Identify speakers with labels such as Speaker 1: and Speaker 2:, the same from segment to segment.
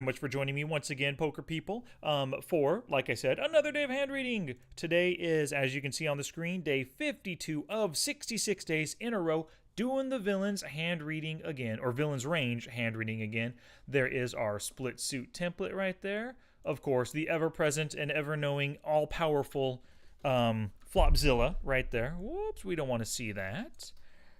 Speaker 1: Much for joining me once again, poker people, for, like I said, another day of hand reading. Today is, as you can see on the screen, day 52 of 66 days in a row doing the villains hand reading again, or villains range hand reading again. There is our split suit template right there. Of course, the ever-present and ever-knowing, all-powerful Flopzilla right there. Whoops, we don't want to see that.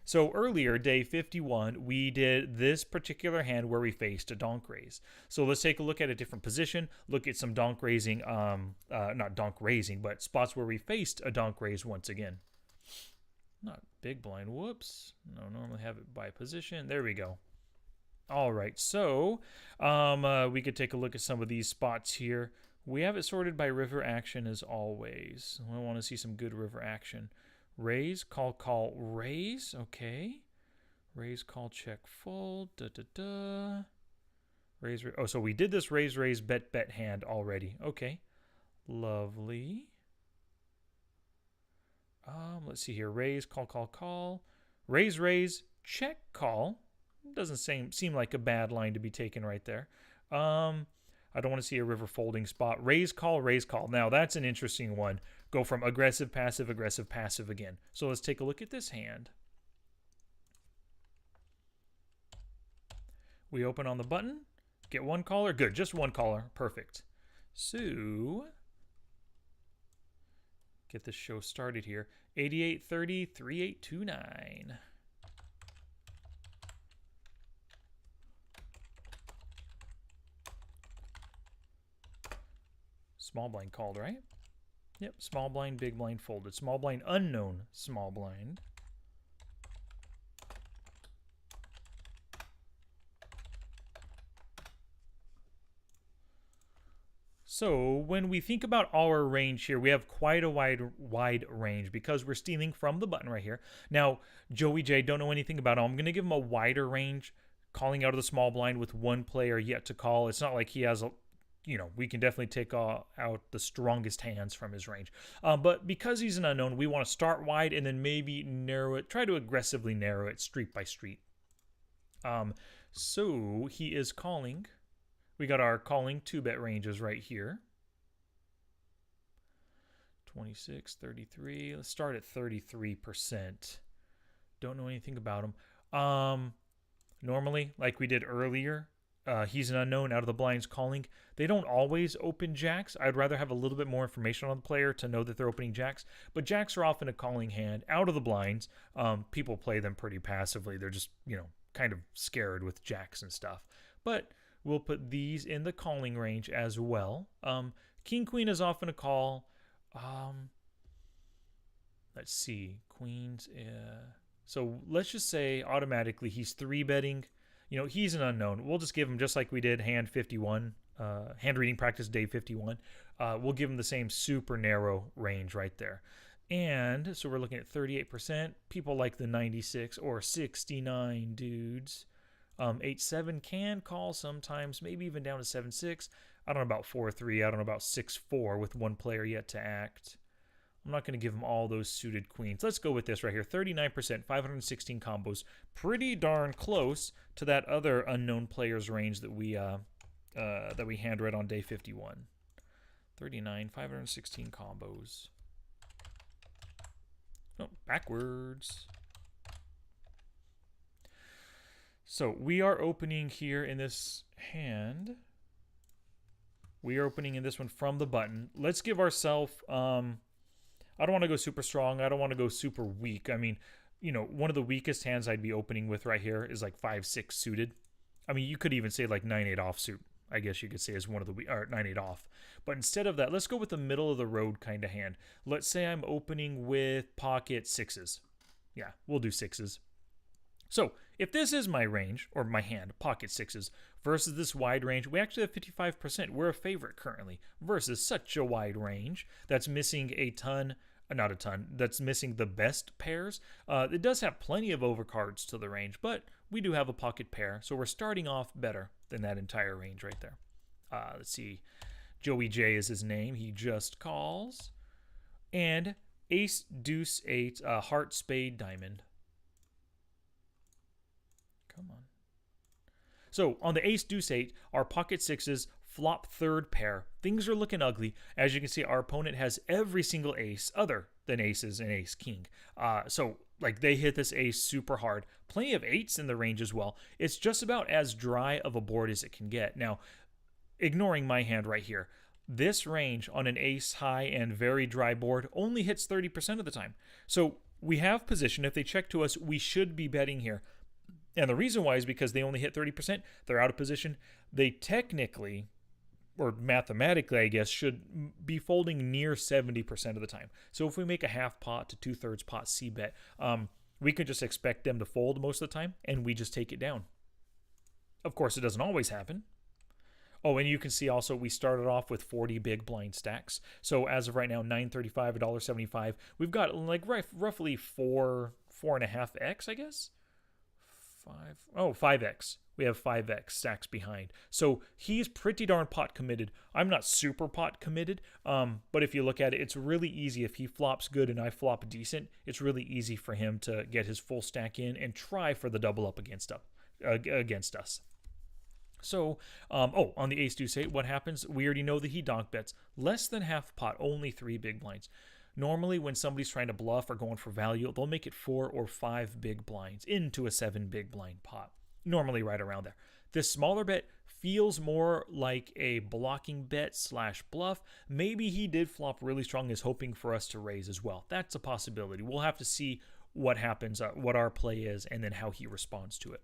Speaker 1: So earlier, day 51, we did this particular hand where we faced a donk raise. So let's take a look at a different position, look at some donk raising, not donk raising, but spots where we faced a donk raise once again. Not big blind, whoops. No, normally have it by position. There we go. All right, so we could take a look at some of these spots here. We have it sorted by river action as always. I want to see some good river action. Raise, call, raise. Okay. Raise, call, check, fold. Raise. Oh, so we did this raise, bet hand already. Okay. Lovely. Let's see here. Raise, call. Raise, check, call. Doesn't seem like a bad line to be taken right there. I don't want to see a river folding spot. Raise, call. Now, that's an interesting one. Go from aggressive, passive again. So let's take a look at this hand. We open on the button. Get one caller. Good, just one caller. Perfect. So, get this show started here. 8830 3829. Small blind called, right? Yep, small blind, big blind folded. Small blind, unknown small blind. So when we think about our range here, we have quite a wide range because we're stealing from the button right here. Now, Joey J, don't know anything about him. I'm going to give him a wider range, calling out of the small blind with one player yet to call. It's not like he has a... we can definitely take out the strongest hands from his range. But because he's an unknown, we want to start wide and then maybe narrow it, try to aggressively narrow it street by street. So he is calling. We got our calling 2-bet ranges right here. 26, 33. Let's start at 33%. Don't know anything about him. Normally, like we did earlier, he's an unknown out of the blinds calling. They don't always open jacks. I'd rather have a little bit more information on the player to know that they're opening jacks. But jacks are often a calling hand out of the blinds. People play them pretty passively. They're just, kind of scared with jacks and stuff. But we'll put these in the calling range as well. King, queen is often a call. Let's see. Queens. So let's just say automatically he's 3-betting. He's an unknown. We'll just give him, just like we did hand 51, hand reading practice day 51. We'll give him the same super narrow range right there. And so we're looking at 38%. People like the 96 or 69 dudes. 8-7 can call sometimes, maybe even down to 7-6. I don't know about 4-3. I don't know about 6-4 with one player yet to act. I'm not going to give him all those suited queens. Let's go with this right here. 39%, 516 combos. Pretty darn close to that other unknown player's range that we hand read on day 51. 39, 516 combos. Oh, backwards. So we are opening here in this hand. We are opening in this one from the button. Let's give ourselves... I don't want to go super strong. I don't want to go super weak. I mean, one of the weakest hands I'd be opening with right here is like 5-6 suited. I mean, you could even say like 9-8 offsuit. I guess you could say is one of the or 9-8 off. But instead of that, let's go with the middle of the road kind of hand. Let's say I'm opening with pocket 6s. Yeah, we'll do 6s. So if this is my range, or my hand, pocket 6s, versus this wide range, we actually have 55%. We're a favorite currently, versus such a wide range that's missing a ton, not a ton, that's missing the best pairs. It does have plenty of overcards to the range, but we do have a pocket pair, so we're starting off better than that entire range right there. Let's see, Joey J is his name. He just calls. And ace, deuce, 8, heart, spade, diamond. Come on. So on the ace deuce eight, our pocket sixes flop third pair. Things are looking ugly. As you can see, our opponent has every single ace other than aces and ace king. So like they hit this ace super hard. Plenty of eights in the range as well. It's just about as dry of a board as it can get. Now, ignoring my hand right here, this range on an ace high and very dry board only hits 30% of the time. So we have position. If they check to us, we should be betting here. And the reason why is because they only hit 30%. They're out of position. They technically, or mathematically, I guess, should be folding near 70% of the time. So if we make a half pot to 2/3 pot C bet, we could just expect them to fold most of the time, and we just take it down. Of course, it doesn't always happen. Oh, and you can see also we started off with 40 big blind stacks. So as of right now, $9.35, $1.75. We've got like roughly 4.5x, I guess. 5x. We have 5x stacks behind. So he's pretty darn pot committed. I'm not super pot committed, but if you look at it, it's really easy. If he flops good and I flop decent, it's really easy for him to get his full stack in and try for the double up against us. So, on the ace deuce eight, what happens? We already know that he donk bets less than half pot, only 3 big blinds. Normally, when somebody's trying to bluff or going for value, they'll make it 4 or 5 big blinds into a 7 big blind pot. Normally right around there. This smaller bet feels more like a blocking bet / bluff. Maybe he did flop really strong, is hoping for us to raise as well. That's a possibility. We'll have to see what happens, what our play is, and then how he responds to it.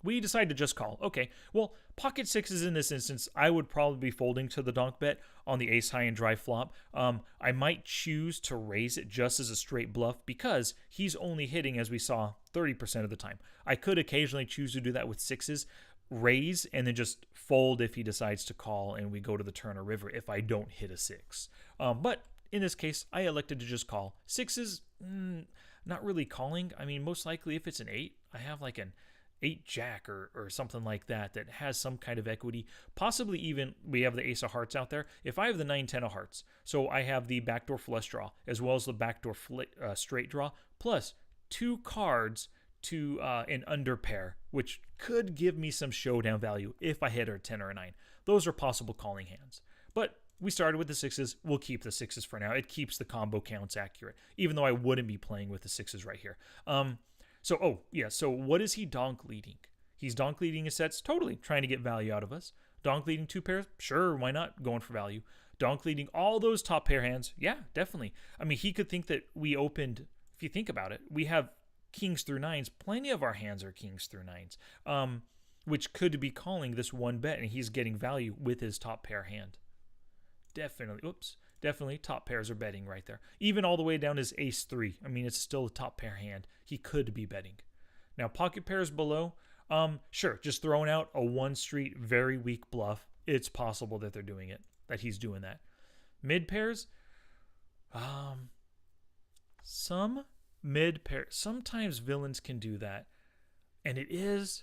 Speaker 1: We decide to just call. Okay, well, pocket sixes in this instance, I would probably be folding to the donk bet on the ace high and dry flop. I might choose to raise it just as a straight bluff because he's only hitting, as we saw, 30% of the time. I could occasionally choose to do that with sixes, raise, and then just fold if he decides to call and we go to the turn or river if I don't hit a 6. But in this case, I elected to just call. Sixes, not really calling. I mean, most likely if it's an 8, I have like an 8 jack or something like that has some kind of equity. Possibly even we have the ace of hearts out there. If I have the 9-10 of hearts, so I have the backdoor flush draw as well as the backdoor straight draw, plus 2 cards to an under pair, which could give me some showdown value if I hit a 10 or a 9. Those are possible calling hands. But we started with the sixes. We'll keep the sixes for now. It keeps the combo counts accurate, even though I wouldn't be playing with the sixes right here. So what is he donk leading? He's donk leading his sets, totally trying to get value out of us. Donk leading 2 pairs, sure, why not? Going for value. Donk leading all those top pair hands, yeah, definitely. I mean, he could think that we opened, if you think about it, we have kings through 9s. Plenty of our hands are kings through 9s, which could be calling this one bet, and he's getting value with his top pair hand. Definitely top pairs are betting right there. Even all the way down his ace 3. I mean, it's still a top pair hand. He could be betting. Now, pocket pairs below, sure, just throwing out a 1 street, very weak bluff. It's possible that they're doing it, that he's doing that. Mid pairs, some mid pairs, sometimes villains can do that. And it is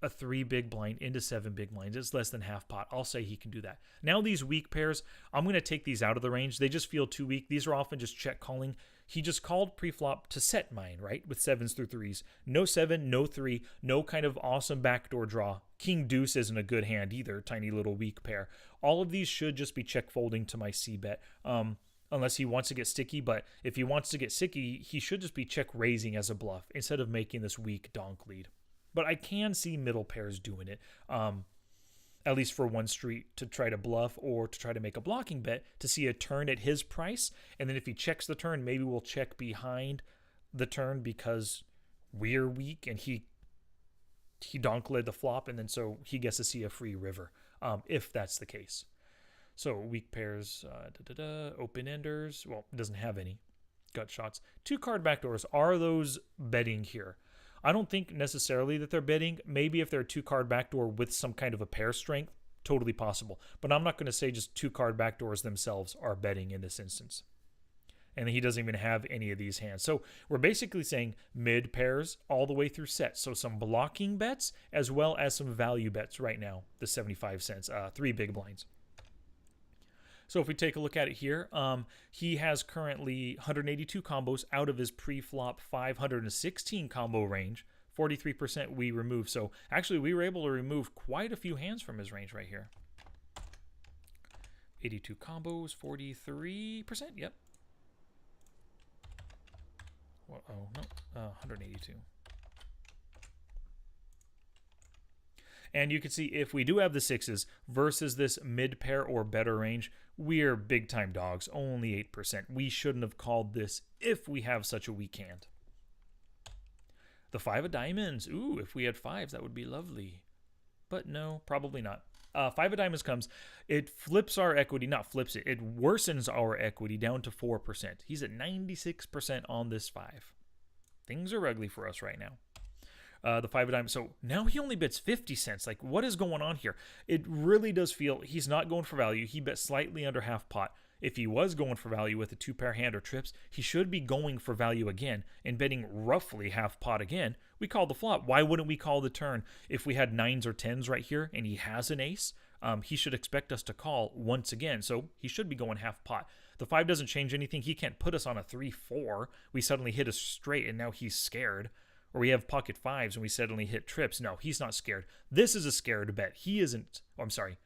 Speaker 1: a 3 big blind into 7 big blinds. It's less than half pot. I'll say he can do that. Now these weak pairs, I'm going to take these out of the range. They just feel too weak. These are often just check calling. He just called pre-flop to set mine, right? With 7s through 3s. No 7, no 3, no kind of awesome backdoor draw. King deuce isn't a good hand either. Tiny little weak pair. All of these should just be check folding to my C bet. Unless he wants to get sticky, but if he wants to get sticky, he should just be check raising as a bluff instead of making this weak donk lead. But I can see middle pairs doing it, at least for 1 street to try to bluff or to try to make a blocking bet to see a turn at his price. And then if he checks the turn, maybe we'll check behind the turn because we're weak and he donk led the flop. And then so he gets to see a free river if that's the case. So weak pairs, open enders. Well, it doesn't have any gut shots. 2 card backdoors. Are those betting here? I don't think necessarily that they're betting. Maybe if they're a 2 card backdoor with some kind of a pair strength, totally possible. But I'm not going to say just 2 card backdoors themselves are betting in this instance. And he doesn't even have any of these hands. So we're basically saying mid pairs all the way through sets. So some blocking bets as well as some value bets right now. The 75 cents, 3 big blinds. So if we take a look at it here, he has currently 182 combos out of his pre-flop 516 combo range, 43% we removed. So actually we were able to remove quite a few hands from his range right here. 82 combos, 43%. Yep. Well, oh, no. 182. And you can see if we do have the sixes versus this mid pair or better range, we're big time dogs, only 8%. We shouldn't have called this if we have such a weak hand. The 5 of diamonds. Ooh, if we had 5s, that would be lovely. But no, probably not. 5 of diamonds comes. It flips our equity, not flips it. It worsens our equity down to 4%. He's at 96% on this 5. Things are ugly for us right now. The 5 of diamonds. So now he only bets 50 cents. Like, what is going on here? It really does feel he's not going for value. He bet slightly under half pot. If he was going for value with a 2-pair hand or trips, he should be going for value again and betting roughly half pot again. We called the flop. Why wouldn't we call the turn if we had 9s or 10s right here and he has an ace? He should expect us to call once again, so he should be going half pot. The 5 doesn't change anything. He can't put us on a 3-4. We suddenly hit a straight and now he's scared. Or we have pocket 5s and we suddenly hit trips. No, he's not scared. This is a scared bet. He isn't. Oh, I'm sorry.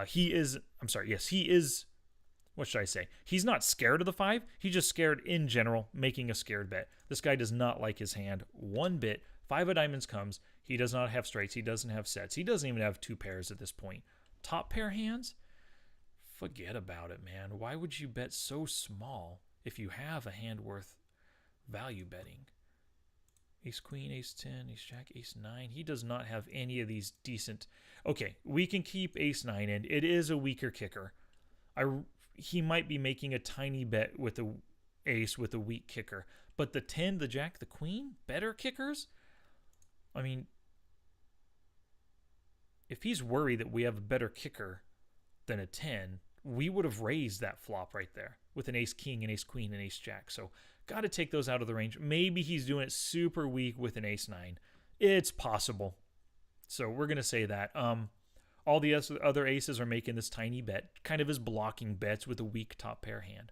Speaker 1: He is. I'm sorry. Yes, he is. What should I say? He's not scared of the 5. He's just scared in general, making a scared bet. This guy does not like his hand one bit. 5 of diamonds comes. He does not have straights. He doesn't have sets. He doesn't even have 2 pairs at this point. Top pair hands? Forget about it, man. Why would you bet so small if you have a hand worth value betting? Ace queen, ace 10, ace jack, ace 9. He does not have any of these decent. Okay, we can keep ace 9 in. It is a weaker kicker. He might be making a tiny bet with the ace with a weak kicker. But the 10, the jack, the queen, better kickers? I mean, if he's worried that we have a better kicker than a 10, we would have raised that flop right there with an ace king, an ace queen, and ace jack. So got to take those out of the range. Maybe he's doing it super weak with an ace 9. It's possible. So we're going to say that. All the other aces are making this tiny bet, kind of as blocking bets with a weak top pair hand.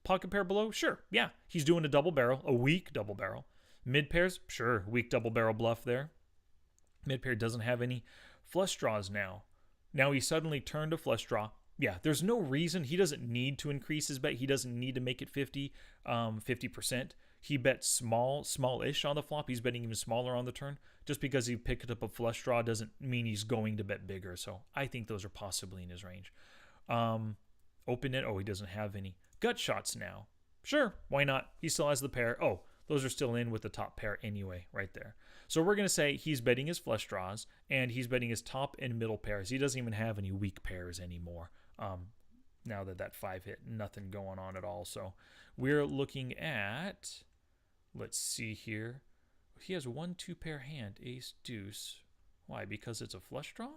Speaker 1: Pocket pair below? Sure. Yeah, he's doing a double barrel, a weak double barrel. Mid pairs? Sure, weak double barrel bluff there. Mid pair doesn't have any flush draws now. Now he suddenly turned a flush draw. Yeah, there's no reason. He doesn't need to increase his bet. He doesn't need to make it 50%. He bets smallish on the flop. He's betting even smaller on the turn. Just because he picked up a flush draw doesn't mean he's going to bet bigger. So I think those are possibly in his range. Open it. Oh, he doesn't have any. Gut shots now. Sure, why not? He still has the pair. Oh, those are still in with the top pair anyway, right there. So we're going to say he's betting his flush draws, and he's betting his top and middle pairs. He doesn't even have any weak pairs anymore. Now that 5 hit, nothing going on at all. So we're looking at, let's see here. He has 1-2 pair hand, ace deuce. Why? Because it's a flush draw?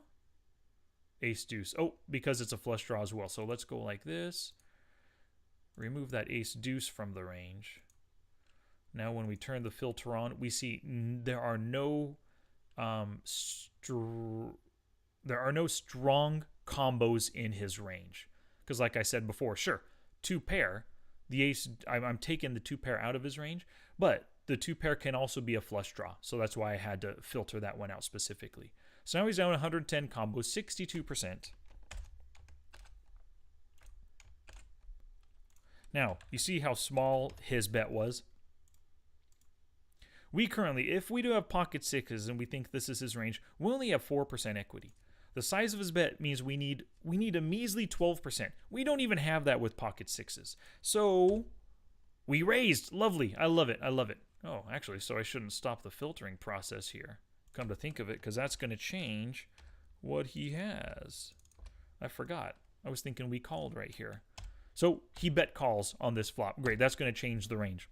Speaker 1: Ace deuce. Oh, because it's a flush draw as well. So let's go like this. Remove that ace deuce from the range. Now when we turn the filter on, we see there are no strong combos in his range. Because like I said before, sure, 2 pair, the ace, I'm taking the 2 pair out of his range, but the 2 pair can also be a flush draw. So that's why I had to filter that one out specifically. So now he's down 110 combos, 62%. Now, you see how small his bet was? We currently, if we do have pocket 6s and we think this is his range, we only have 4% equity. The size of his bet means we need a measly 12%. We don't even have that with pocket 6s. So we raised. Lovely. I love it. I love it. Oh, actually, so I shouldn't stop the filtering process here. Come to think of it, because that's going to change what he has. I forgot. I was thinking we called right here. So he bet calls on this flop. Great. That's going to change the range.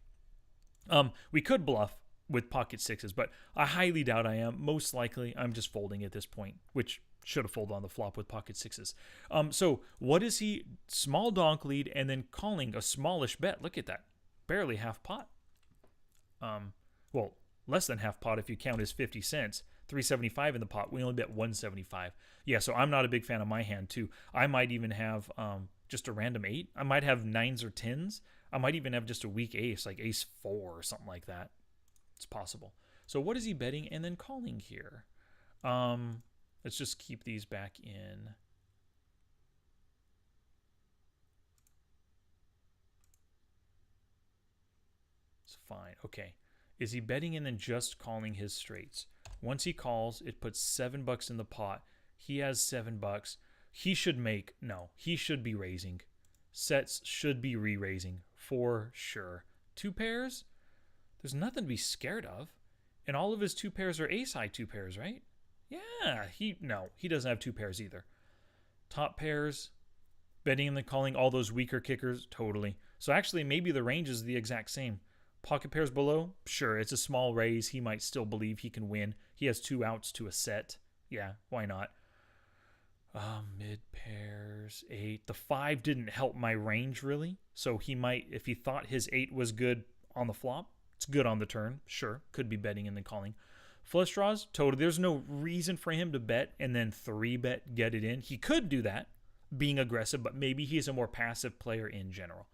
Speaker 1: We could bluff with pocket 6s, but I highly doubt I am. Most likely, I'm just folding at this point, which should have folded on the flop with pocket 6s. So what is he? Small donk lead and then calling a smallish bet. Look at that. Barely half pot. Well, less than half pot if you count his 50 cents. 375 in the pot. We only bet 175. Yeah, so I'm not a big fan of my hand too. I might even have just a random 8. I might have 9s or 10s. I might even have just a weak ace, like ace 4 or something like that. It's possible. So what is he betting and then calling here? Let's just keep these back in. It's fine. Okay. Is he betting and then just calling his straights? Once he calls, it puts $7 in the pot. He has $7. He should make, no, he should be raising. Sets should be re-raising for sure. 2 pairs? There's nothing to be scared of. And all of his 2 pairs are ace-high 2 pairs, right? Yeah, no, he doesn't have 2 pairs either. Top pairs, betting and then calling all those weaker kickers, totally. So actually, maybe the range is the exact same. Pocket pairs below, sure, it's a small raise. He might still believe he can win. He has 2 outs to a set. Yeah, why not? Mid pairs, 8. The 5 didn't help my range, really. So he might, if he thought his 8 was good on the flop, it's good on the turn. Sure, could be betting and then calling. Flush draws, totally. There's no reason for him to bet and then 3-bet, get it in. He could do that, being aggressive, but maybe he's a more passive player in general.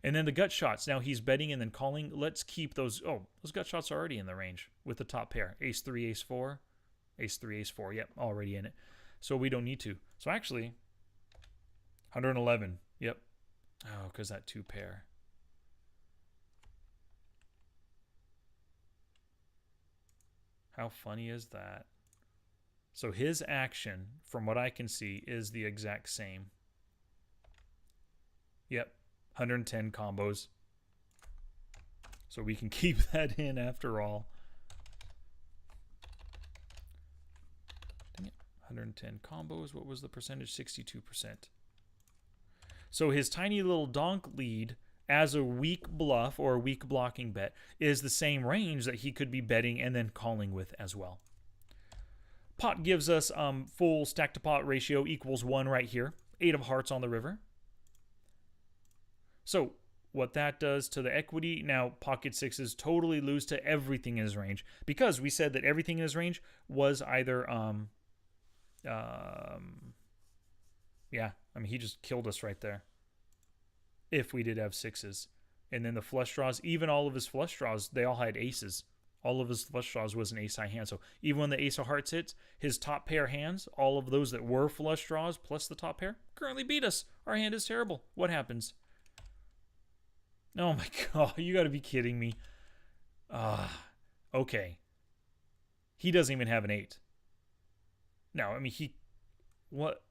Speaker 1: And then the gut shots. Now he's betting and then calling. Let's keep those. Oh, those gut shots are already in the range with the top pair. Ace 3, ace 4. Ace 3, ace 4. Yep, already in it. So we don't need to. So actually, 111. Yep. Oh, because that 2 pair. How funny is that? So his action, from what I can see, is the exact same. Yep. 110 combos. So we can keep that in after all. 110 combos. What was the percentage? 62%. So his tiny little donk lead as a weak bluff or a weak blocking bet is the same range that he could be betting and then calling with as well. Pot gives us full stack to pot ratio equals 1 right here. 8 of hearts on the river. So what that does to the equity, now pocket 6s totally lose to everything in his range, because we said that everything in his range was either yeah, I mean, he just killed us right there if we did have 6s. And then the flush draws, even all of his flush draws, they all had aces. All of his flush draws was an ace-high hand. So even when the ace of hearts hits, his top pair hands, all of those that were flush draws plus the top pair, currently beat us. Our hand is terrible. What happens? Oh my God, you got to be kidding me. Okay. He doesn't even have an 8. No, I mean, what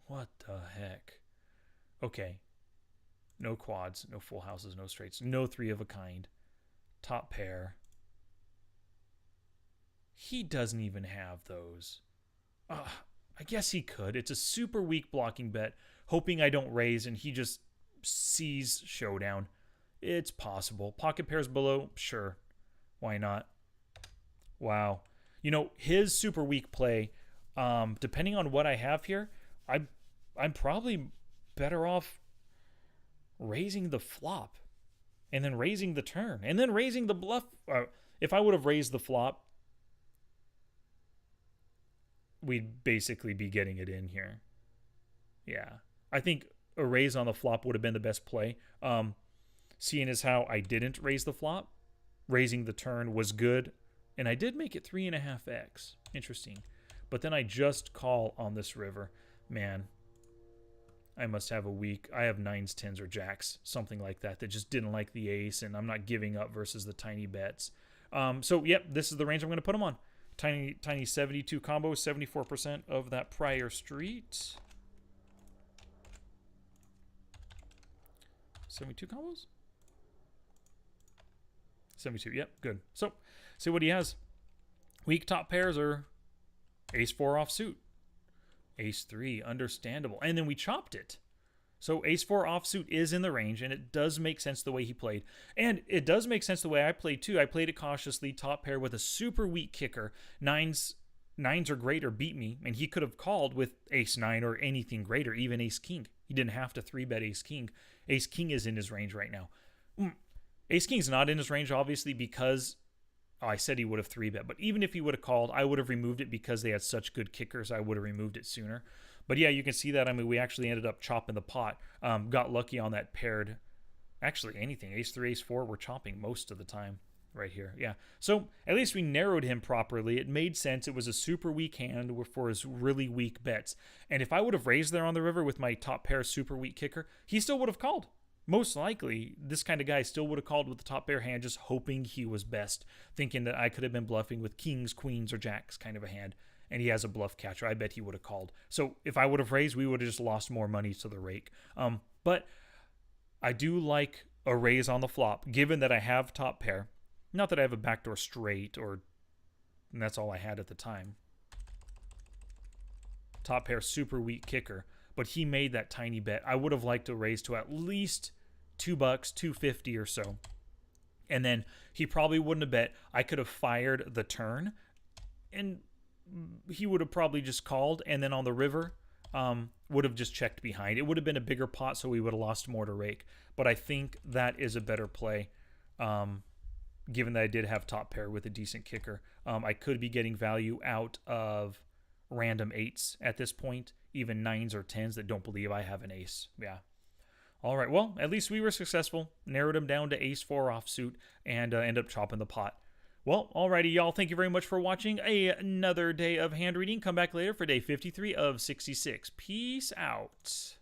Speaker 1: the heck? Okay. No quads, no full houses, no straights, no 3 of a kind. Top pair. He doesn't even have those. I guess he could. It's a super weak blocking bet, hoping I don't raise, and he just sees showdown. It's possible. Pocket pairs below, sure. Why not? Wow. You know, his super weak play, depending on what I have here, I'm probably better off raising the flop and then raising the turn and then raising the bluff. If I would have raised the flop, we'd basically be getting it in here. Yeah. I think a raise on the flop would have been the best play. Seeing as how I didn't raise the flop, raising the turn was good. And I did make it 3.5x. Interesting. But then I just call on this river. Man, I must have a weak. I have 9s, 10s, or jacks. Something like that just didn't like the ace. And I'm not giving up versus the tiny bets. So, yep, this is the range I'm going to put them on. Tiny 72 combo, 74% of that prior street. 72 combos? 72, yep, good. So, see what he has. Weak top pairs are ace 4 offsuit. Ace 3, understandable. And then we chopped it. So ace 4 offsuit is in the range, and it does make sense the way he played. And it does make sense the way I played, too. I played it cautiously, top pair with a super weak kicker. Nines or greater beat me, and he could have called with ace 9 or anything greater, even ace king. He didn't have to 3-bet ace king. Ace king is in his range right now. Ace king's not in his range, obviously, because I said he would have 3-bet. But even if he would have called, I would have removed it because they had such good kickers. I would have removed it sooner. But yeah, you can see that. I mean, we actually ended up chopping the pot. Got lucky on that paired. Actually, anything. Ace 3, ace 4, we're chopping most of the time. right here. Yeah. So at least we narrowed him properly. It made sense. It was a super weak hand for his really weak bets. And if I would have raised there on the river with my top pair super weak kicker, he still would have called. Most likely, this kind of guy still would have called with the top pair hand, just hoping he was best, thinking that I could have been bluffing with kings, queens, or jacks kind of a hand. And he has a bluff catcher. I bet he would have called. So if I would have raised, we would have just lost more money to the rake. But I do like a raise on the flop, given that I have top pair. Not that I have a backdoor straight, and that's all I had at the time. Top pair, super weak kicker. But he made that tiny bet. I would have liked to raise to at least $2, $2.50 or so. And then he probably wouldn't have bet. I could have fired the turn, and he would have probably just called, and then on the river would have just checked behind. It would have been a bigger pot, so we would have lost more to rake. But I think that is a better play, given that I did have top pair with a decent kicker. I could be getting value out of random 8s at this point, even 9s or 10s that don't believe I have an ace. Yeah. All right, well, at least we were successful. Narrowed him down to ace 4 offsuit and end up chopping the pot. Well, alrighty, y'all. Thank you very much for watching another day of hand reading. Come back later for day 53 of 66. Peace out.